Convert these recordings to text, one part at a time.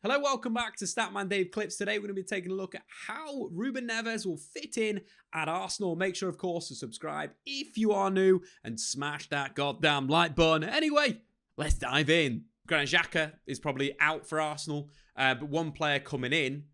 Hello, welcome back to Statman Dave Clips. Today we're going to be taking a look at how Ruben Neves will fit in at Arsenal. Make sure, of course, to subscribe if you are new and smash that goddamn like button. Anyway, let's dive in. Granit Xhaka is probably out for Arsenal, but one player coming in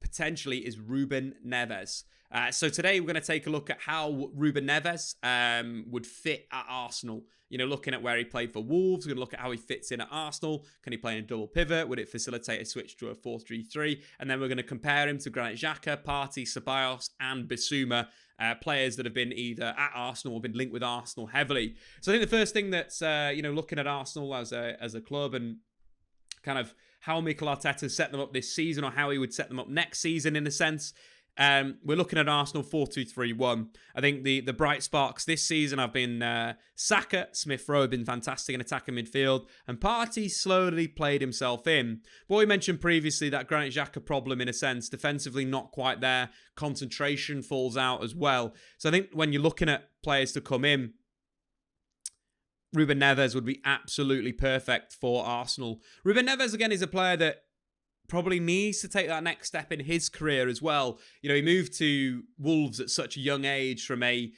potentially is Ruben Neves. So today we're going to take a look at how Ruben Neves would fit at Arsenal. You know, looking at where he played for Wolves, we're going to look at how he fits in at Arsenal. Can he play in a double pivot? Would it facilitate a switch to a 4-3-3? And then we're going to compare him to Granit Xhaka, Partey, Ceballos, and Bissouma, players that have been either at Arsenal or been linked with Arsenal heavily. So I think the first thing that's, looking at Arsenal as a club and kind of how Mikel Arteta set them up this season or how he would set them up next season in a sense. We're looking at Arsenal 4-2-3-1. I think the bright sparks this season have been Xhaka, Smith Rowe have been fantastic in attacking midfield, and Partey slowly played himself in. But we mentioned previously that Granit Xhaka problem in a sense, defensively not quite there, concentration falls out as well. So I think when you're looking at players to come in, Ruben Neves would be absolutely perfect for Arsenal. Ruben Neves, again, is a player that probably needs to take that next step in his career as well. You know, he moved to Wolves at such a young age from a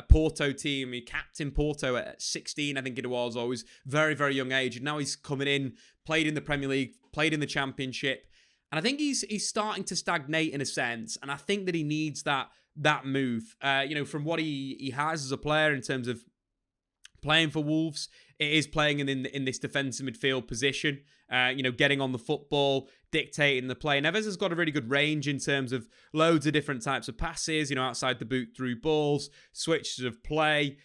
Porto team. He captained Porto at 16, I think it was, always very, very young age. And now he's coming in, played in the Premier League, played in the Championship. And I think he's starting to stagnate in a sense. And I think that he needs that move. From what he has as a player in terms of playing for Wolves, it is playing in this defensive midfield position, getting on the football, dictating the play. Neves has got a really good range in terms of loads of different types of passes, outside the boot through balls, switches of play,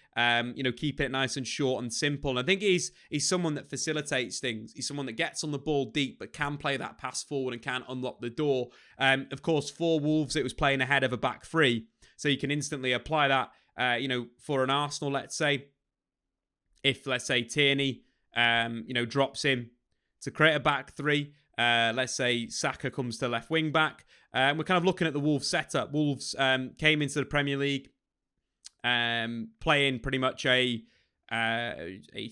keeping it nice and short and simple. And I think he's someone that facilitates things. He's someone that gets on the ball deep, but can play that pass forward and can unlock the door. Of course, for Wolves, it was playing ahead of a back three. So you can instantly apply that, for an Arsenal, let's say. If, let's say, Tierney, drops him to create a back three, let's say Xhaka comes to left wing back. We're kind of looking at the Wolves setup. Wolves came into the Premier League playing pretty much a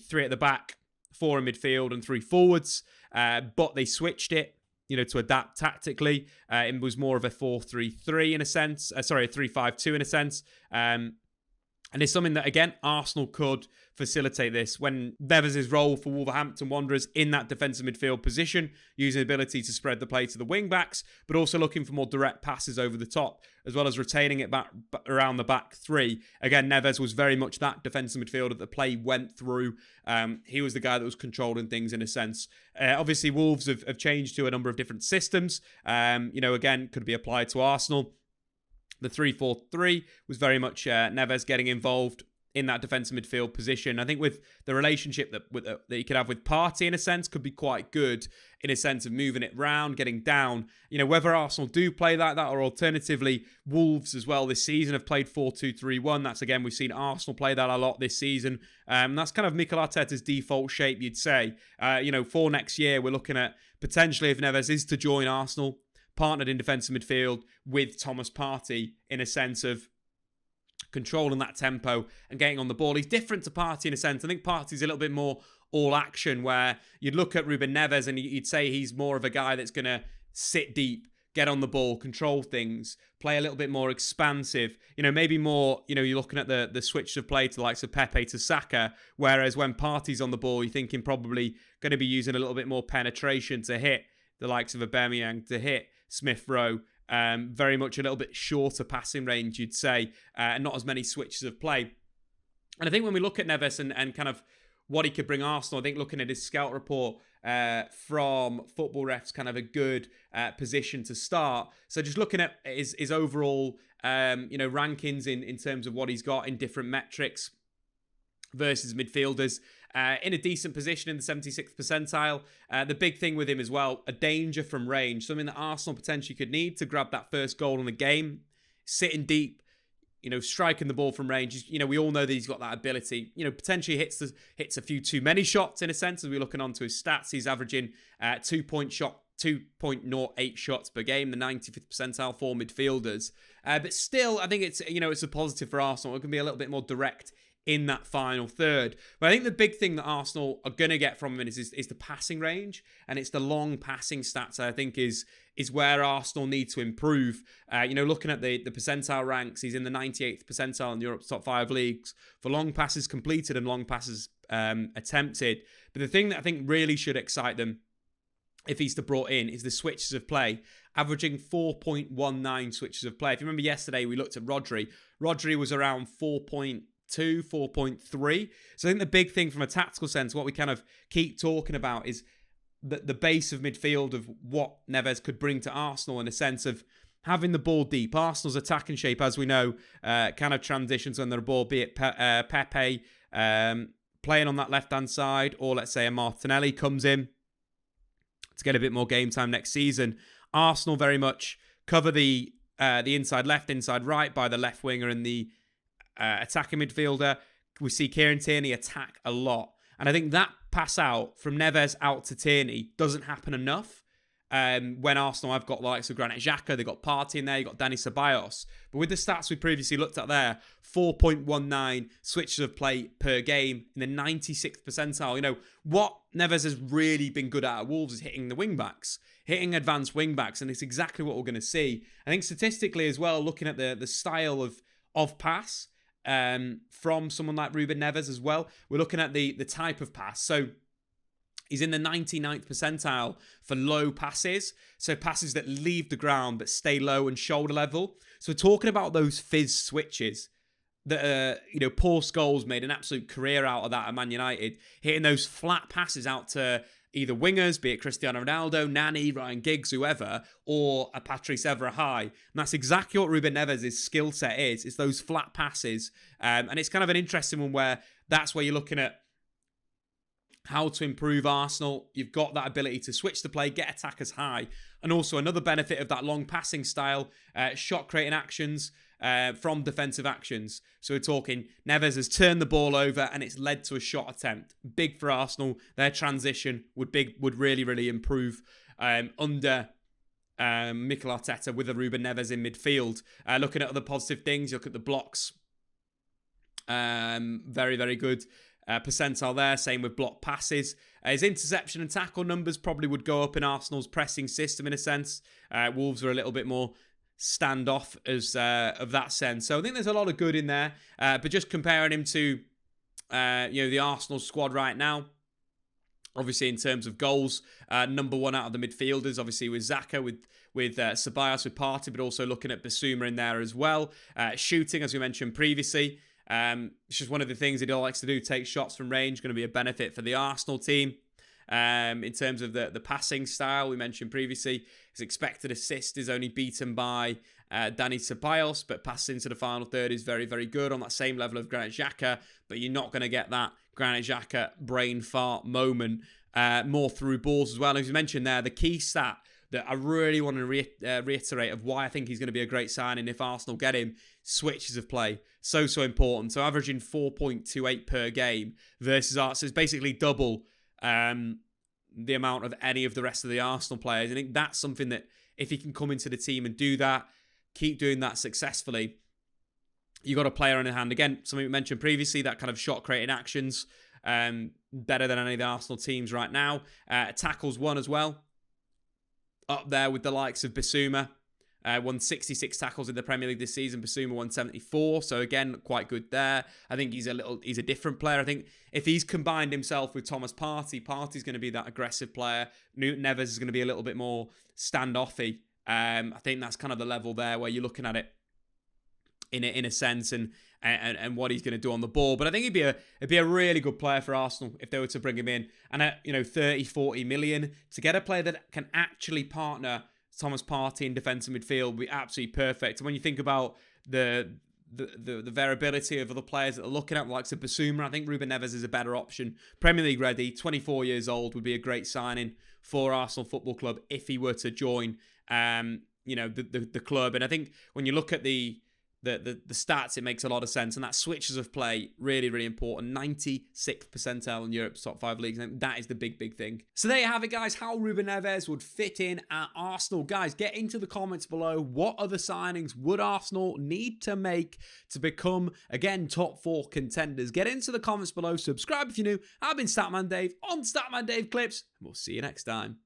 three at the back, four in midfield and three forwards. But they switched it, to adapt tactically. It was more of a 4-3-3 in a sense. A 3-5-2 in a sense. And it's something that, again, Arsenal could facilitate this when Neves' role for Wolverhampton Wanderers in that defensive midfield position, using the ability to spread the play to the wing-backs, but also looking for more direct passes over the top, as well as retaining it back around the back three. Again, Neves was very much that defensive midfielder that the play went through. He was the guy that was controlling things in a sense. Obviously, Wolves have changed to a number of different systems. Again, could be applied to Arsenal. The 3-4-3 was very much Neves getting involved in that defensive midfield position. I think with the relationship that you could have with Partey, in a sense, could be quite good in a sense of moving it round, getting down. Whether Arsenal do play like that or alternatively, Wolves as well this season have played 4-2-3-1. That's, again, we've seen Arsenal play that a lot this season. That's kind of Mikel Arteta's default shape, you'd say. For next year, we're looking at potentially, if Neves is to join Arsenal, partnered in defensive midfield with Thomas Partey in a sense of controlling that tempo and getting on the ball. He's different to Partey in a sense. I think Partey's a little bit more all action, where you'd look at Ruben Neves and you'd say he's more of a guy that's going to sit deep, get on the ball, control things, play a little bit more expansive. Maybe more, you're looking at the switch of play to the likes of Pepe to Xhaka, whereas when Partey's on the ball, you're thinking probably going to be using a little bit more penetration to hit the likes of Aubameyang, to hit Smith Rowe. Very much a little bit shorter passing range, you'd say, and not as many switches of play. And I think when we look at Neves and kind of what he could bring Arsenal, I think looking at his scout report from Football Ref's kind of a good position to start. So just looking at his overall rankings in terms of what he's got in different metrics versus midfielders, in a decent position in the 76th percentile. The big thing with him as well, a danger from range, something that Arsenal potentially could need to grab that first goal in the game, sitting deep, striking the ball from range. We all know that he's got that ability. Potentially hits a few too many shots in a sense. As we're looking onto his stats, he's averaging 2.08 shots per game, the 95th percentile for midfielders. But still, I think it's a positive for Arsenal. It can be a little bit more direct in that final third. But I think the big thing that Arsenal are going to get from him is the passing range, and it's the long passing stats I think is where Arsenal need to improve. Looking at the percentile ranks, he's in the 98th percentile in Europe's top 5 leagues for long passes completed and long passes attempted. But the thing that I think really should excite them, if he's to brought in, is the switches of play, averaging 4.19 switches of play. If you remember yesterday, we looked at Rodri. Rodri was around 4.2, 4.3. So I think the big thing from a tactical sense, what we kind of keep talking about is the base of midfield of what Neves could bring to Arsenal in a sense of having the ball deep. Arsenal's attacking shape, as we know, kind of transitions when they're a ball, be it Pepe playing on that left-hand side, or let's say a Martinelli comes in to get a bit more game time next season. Arsenal very much cover the inside left, inside right by the left winger and the attacking midfielder. We see Kieran Tierney attack a lot. And I think that pass out from Neves out to Tierney doesn't happen enough. When Arsenal have got the likes of Granit Xhaka, they've got Partey in there, you've got Dani Ceballos. But with the stats we previously looked at there, 4.19 switches of play per game in the 96th percentile. What Neves has really been good at Wolves is hitting the wing-backs, hitting advanced wing-backs, and it's exactly what we're going to see. I think statistically as well, looking at the style of pass from someone like Ruben Neves as well, we're looking at the type of pass. So he's in the 99th percentile for low passes. So passes that leave the ground but stay low and shoulder level. So we're talking about those fizz switches that, Paul Scholes made an absolute career out of that at Man United. Hitting those flat passes out to either wingers, be it Cristiano Ronaldo, Nani, Ryan Giggs, whoever, or a Patrice Evra high. And that's exactly what Ruben Neves' skill set is. It's those flat passes. And it's kind of an interesting one where that's where you're looking at how to improve Arsenal. You've got that ability to switch the play, get attackers high. And also another benefit of that long passing style, shot creating actions from defensive actions. So we're talking Neves has turned the ball over and it's led to a shot attempt. Big for Arsenal. Their transition would really, really improve under Mikel Arteta with a Ruben Neves in midfield. Looking at other positive things, you look at the blocks. Very, very good percentile there. Same with block passes. His interception and tackle numbers probably would go up in Arsenal's pressing system in a sense. Wolves are a little bit more standoff of that sense. So I think there's a lot of good in there. But just comparing him to the Arsenal squad right now, obviously in terms of goals, number one out of the midfielders, obviously with Xhaka, with Ceballos, with Partey, but also looking at Bissouma in there as well. Shooting, as we mentioned previously, it's just one of the things that he likes to do, take shots from range, going to be a benefit for the Arsenal team. In terms of the passing style, we mentioned previously, his expected assist is only beaten by Dani Ceballos, but passing into the final third is very, very good on that same level of Granit Xhaka, but you're not going to get that Granit Xhaka brain fart moment more through balls as well. As you mentioned there, the key stat that I really want to reiterate of why I think he's going to be a great signing if Arsenal get him, switches of play. So important. So averaging 4.28 per game versus Arsenal. So it's basically double the amount of any of the rest of the Arsenal players. I think that's something that if he can come into the team and do that, keep doing that successfully, you got a player on your hand. Again, something we mentioned previously, that kind of shot creating actions, better than any of the Arsenal teams right now. Tackles won as well. Up there with the likes of Bissouma. Won 66 tackles in the Premier League this season. Bissouma won 74. So again, quite good there. I think he's a different player. I think if he's combined himself with Thomas Partey, Partey's going to be that aggressive player. Neves is going to be a little bit more standoffy. I think that's kind of the level there where you're looking at it in a sense and what he's going to do on the ball. But I think it'd be a really good player for Arsenal if they were to bring him in. And at 30, 40 million to get a player that can actually partner Thomas Partey in defensive midfield would be absolutely perfect. And when you think about the variability of other players that are looking at, like Bissouma, I think Ruben Neves is a better option. Premier League ready, 24 years old, would be a great signing for Arsenal Football Club if he were to join the club. And I think when you look at the the stats, it makes a lot of sense. And that switches of play, really, really important. 96th percentile in Europe's top 5 leagues. And that is the big, big thing. So there you have it, guys. How Ruben Neves would fit in at Arsenal. Guys, get into the comments below. What other signings would Arsenal need to make to become, again, top 4 contenders? Get into the comments below. Subscribe if you're new. I've been Statman Dave on Statman Dave Clips. And we'll see you next time.